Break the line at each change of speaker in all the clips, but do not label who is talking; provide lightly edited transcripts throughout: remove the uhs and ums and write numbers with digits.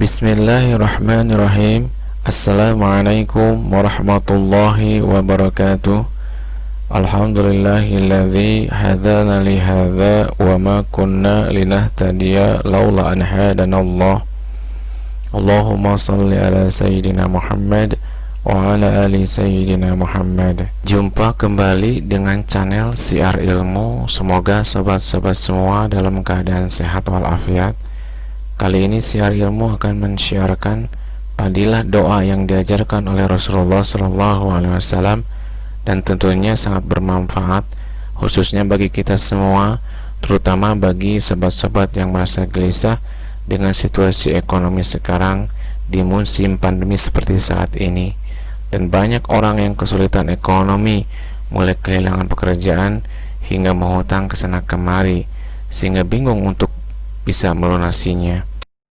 Bismillahirrahmanirrahim. Assalamualaikum warahmatullahi wabarakatuh. Alhamdulillahilladzi hadana lihadza wa ma kunna linahtadiya laula an hadanallah. Allahumma salli ala sayyidina Muhammad wa ala ali sayyidina Muhammad. Jumpa kembali dengan channel Syiar Ilmu. Semoga sobat-sobat semua dalam keadaan sehat walafiat. Kali ini Syiar Ilmu akan mensyiarkan fadilah doa yang diajarkan oleh Rasulullah SAW, dan tentunya sangat bermanfaat khususnya bagi kita semua, terutama bagi sobat-sobat yang merasa gelisah dengan situasi ekonomi sekarang di musim pandemi seperti saat ini. Dan banyak orang yang kesulitan ekonomi, mulai kehilangan pekerjaan hingga menghutang kesana kemari, sehingga bingung untuk bisa melunasinya.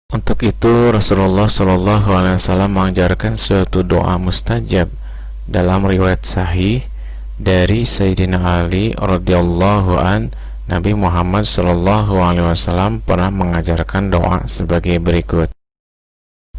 Untuk itu Rasulullah SAW mengajarkan suatu doa mustajab dalam riwayat sahih dari Sayyidina Ali radhiyallahu an. Nabi Muhammad SAW pernah mengajarkan doa sebagai berikut: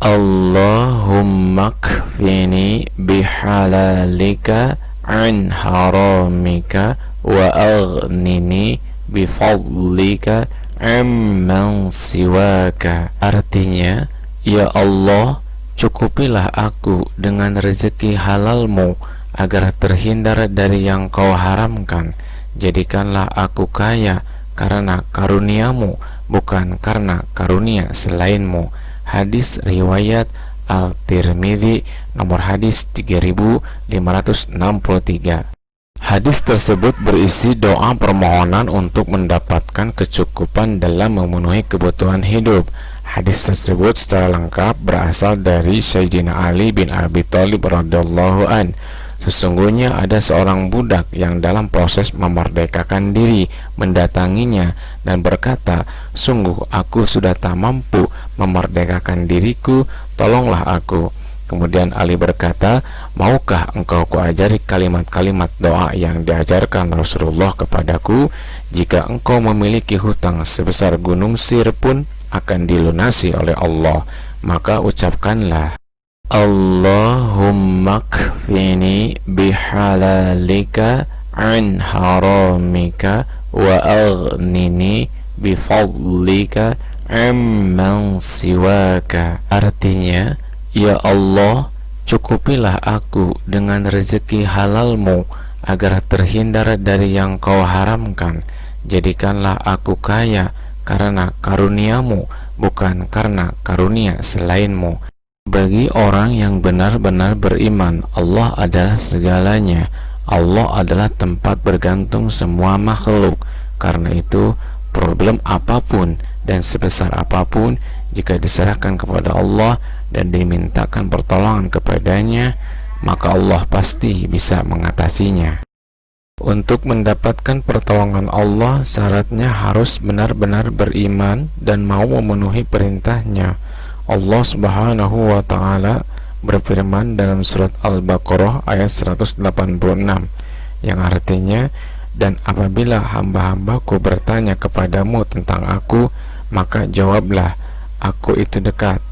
Allahumma kfini bihalalika an haramika wa aghnini bifadlika amman siwaka. Artinya, ya Allah, cukupilah aku dengan rezeki halalmu agar terhindar dari yang kau haramkan. Jadikanlah aku kaya karena karuniamu, bukan karena karunia selainmu. Hadis riwayat Al-Tirmidzi, nomor hadis 3563. Hadis tersebut berisi doa permohonan untuk mendapatkan kecukupan dalam memenuhi kebutuhan hidup. Hadis tersebut secara lengkap berasal dari Sayyidina Ali bin Abi Thalib radhiyallahu an. Sesungguhnya ada seorang budak yang dalam proses memerdekakan diri mendatanginya dan berkata, "Sungguh aku sudah tak mampu memerdekakan diriku, tolonglah aku." Kemudian Ali berkata, "Maukah engkau kuajari kalimat-kalimat doa yang diajarkan Rasulullah kepadaku? Jika engkau memiliki hutang sebesar gunung Sir pun akan dilunasi oleh Allah, maka ucapkanlah, Allahumma kfini bihalalika an haramika wa aghnini bifadlika amman siwaka." Artinya, ya Allah, cukupilah aku dengan rezeki halalmu agar terhindar dari yang kau haramkan. Jadikanlah aku kaya karena karuniamu, bukan karena karunia selainmu. Bagi orang yang benar-benar beriman, Allah adalah segalanya. Allah adalah tempat bergantung semua makhluk. Karena itu, problem apapun dan sebesar apapun, jika diserahkan kepada Allah dan dimintakan pertolongan kepadanya, maka Allah pasti bisa mengatasinya. Untuk mendapatkan pertolongan Allah, syaratnya harus benar-benar beriman dan mau memenuhi perintahnya. Allah Subhanahu wa ta'ala berfirman dalam surat Al-Baqarah ayat 186, yang artinya, "Dan apabila hamba-hambaku bertanya kepadamu tentang aku, maka jawablah, aku itu dekat.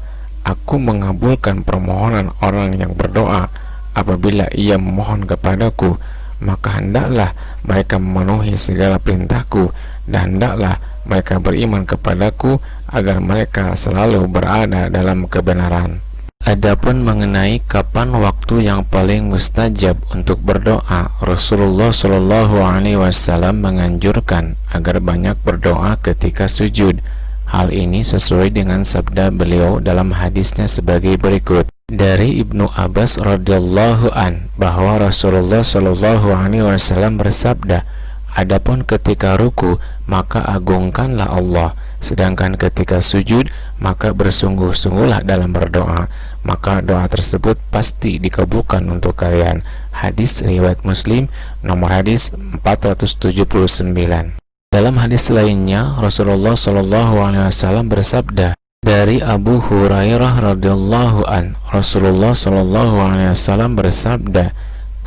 Aku mengabulkan permohonan orang yang berdoa. Apabila ia memohon kepadaku, maka hendaklah mereka memenuhi segala perintahku, dan hendaklah mereka beriman kepadaku agar mereka selalu berada dalam kebenaran." Adapun mengenai kapan waktu yang paling mustajab untuk berdoa, Rasulullah SAW menganjurkan agar banyak berdoa ketika sujud. Hal ini sesuai dengan sabda beliau dalam hadisnya sebagai berikut. Dari Ibnu Abbas radhiyallahu an bahwa Rasulullah SAW bersabda, "Adapun ketika ruku, maka agungkanlah Allah, sedangkan ketika sujud, maka bersungguh-sungguhlah dalam berdoa, maka doa tersebut pasti dikabulkan untuk kalian." Hadis riwayat Muslim, nomor hadis 479. Dalam hadis lainnya, Rasulullah SAW bersabda, dari Abu Hurairah radhiyallahu an, Rasulullah SAW bersabda,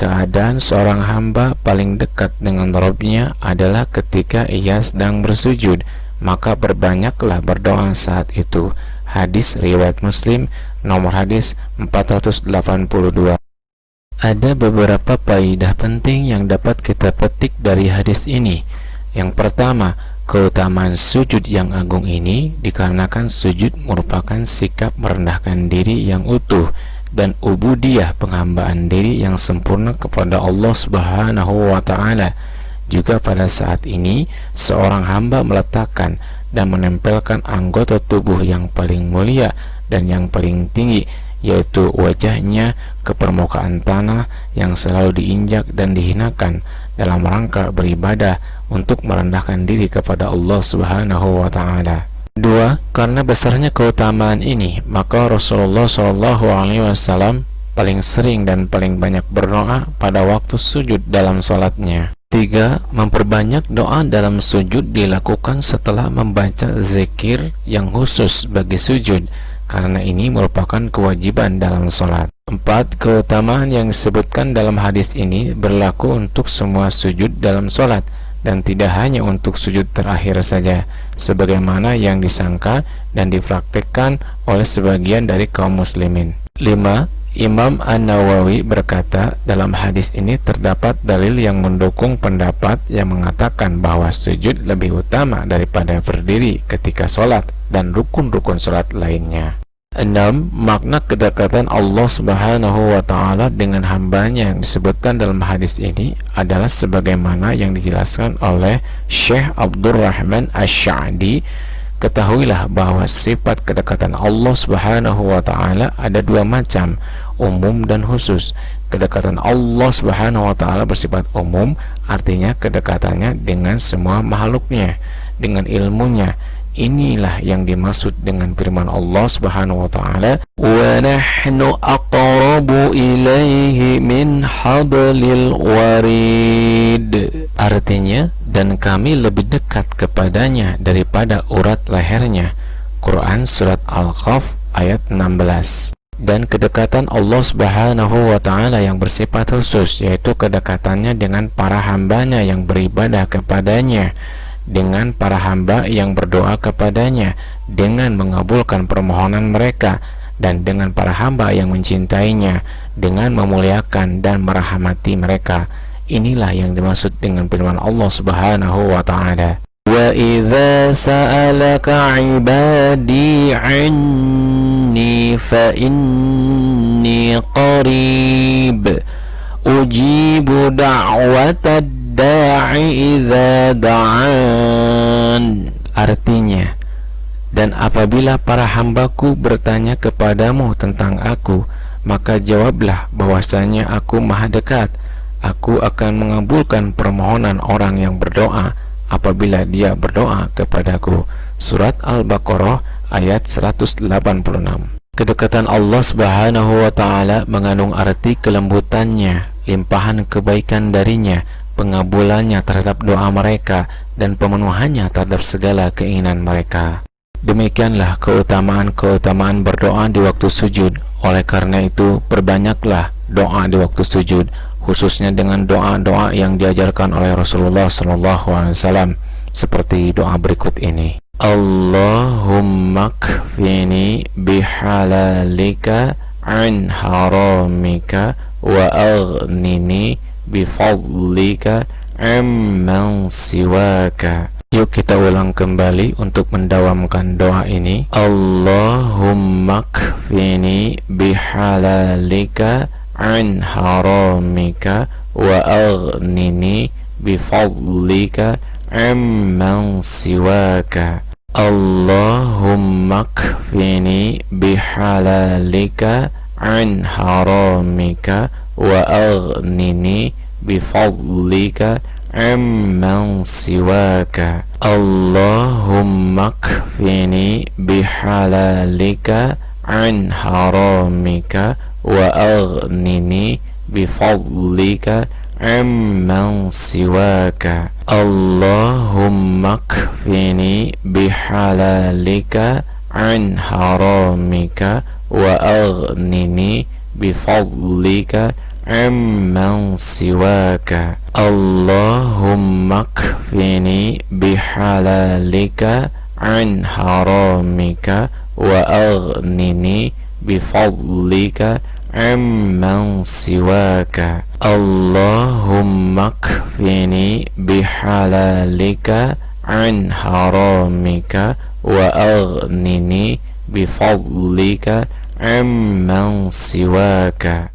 keadaan seorang hamba paling dekat dengan Rabb-nya adalah ketika ia sedang bersujud, maka berbanyaklah berdoa saat itu. hadis riwayat Muslim, nomor hadis 482. Ada beberapa faedah penting yang dapat kita petik dari hadis ini. Yang pertama, keutamaan sujud yang agung ini dikarenakan sujud merupakan sikap merendahkan diri yang utuh dan ubudiyah, penghambaan diri yang sempurna kepada Allah Subhanahu wa taala. Juga pada saat ini seorang hamba meletakkan dan menempelkan anggota tubuh yang paling mulia dan yang paling tinggi, yaitu wajahnya, ke permukaan tanah yang selalu diinjak dan dihinakan dalam rangka beribadah untuk merendahkan diri kepada Allah Subhanahu wa taala. 2. Karena besarnya keutamaan ini, maka Rasulullah SAW paling sering dan paling banyak berdoa pada waktu sujud dalam salatnya. 3. Memperbanyak doa dalam sujud dilakukan setelah membaca zikir yang khusus bagi sujud, karena ini merupakan kewajiban dalam salat. 4. Keutamaan yang disebutkan dalam hadis ini berlaku untuk semua sujud dalam salat dan tidak hanya untuk sujud terakhir saja, sebagaimana yang disangka dan dipraktikkan oleh sebagian dari kaum muslimin. 5. Imam An-Nawawi berkata, dalam hadis ini terdapat dalil yang mendukung pendapat yang mengatakan bahwa sujud lebih utama daripada berdiri ketika sholat dan rukun-rukun sholat lainnya. 6. Makna kedekatan Allah Subhanahu wa ta'ala dengan hambanya yang disebutkan dalam hadis ini adalah sebagaimana yang dijelaskan oleh Syekh Abdurrahman Asy-Sya'di. Ketahuilah bahwa sifat kedekatan Allah Subhanahu wa ta'ala ada dua macam, umum dan khusus. Kedekatan Allah Subhanahu wa ta'ala bersifat umum, artinya kedekatannya dengan semua makhluknya, dengan ilmunya. Inilah yang dimaksud dengan firman Allah Subhanahu wa ta'ala, wa nahnu aqrabu ilaihi min hablil warid. Artinya, dan kami lebih dekat kepadanya daripada urat lehernya. Quran surat Al-Qaf ayat 16. Dan kedekatan Allah Subhanahu wa ta'ala yang bersifat khusus, yaitu kedekatannya dengan para hambanya yang beribadah kepadanya, dengan para hamba yang berdoa kepadanya, dengan mengabulkan permohonan mereka, dan dengan para hamba yang mencintainya, dengan memuliakan dan merahmati mereka. Inilah yang dimaksud dengan firman Allah Subhanahu wa ta'ala, wa idza sa'alaka 'ibadi 'anni fa inni qarib ujibu da'watad da'i idza da'an. Artinya, dan apabila para hambaku bertanya kepadamu tentang aku, maka jawablah bahwasanya aku maha dekat. Aku akan mengabulkan permohonan orang yang berdoa apabila dia berdoa kepadaku. Surat Al-Baqarah ayat 186. Kedekatan Allah Subhanahu wa ta'ala mengandung arti kelembutannya, limpahan kebaikan darinya, pengabulannya terhadap doa mereka, dan pemenuhannya terhadap segala keinginan mereka. Demikianlah keutamaan-keutamaan berdoa di waktu sujud. Oleh karena itu, perbanyaklah doa di waktu sujud, khususnya dengan doa-doa yang diajarkan oleh Rasulullah SAW, seperti doa berikut ini. Allahumma kfini bihalalika an haramika wa aghnini bifadlika amman siwaka. Yuk kita ulang kembali untuk mendawamkan doa ini. Allahumma kfini bihalalika an haramika wa aghnini bifadlika amman siwaka. Allahumma kfini bihalalika an haramika wa aghnini bifadlika amman siwaka. Allahumma kfini bihalalika an haramika wa aghnini bifadlika amman siwaka. Allahumma kfini bihalalika an haramika wa aghnini bifadlika amman siwaka. Allahumma kfini bihalalika عن حرامك وأغنني بفضلك عمن سواك اللهم اكفني بحلالك عن حرامك وأغنني بفضلك عمن سواك.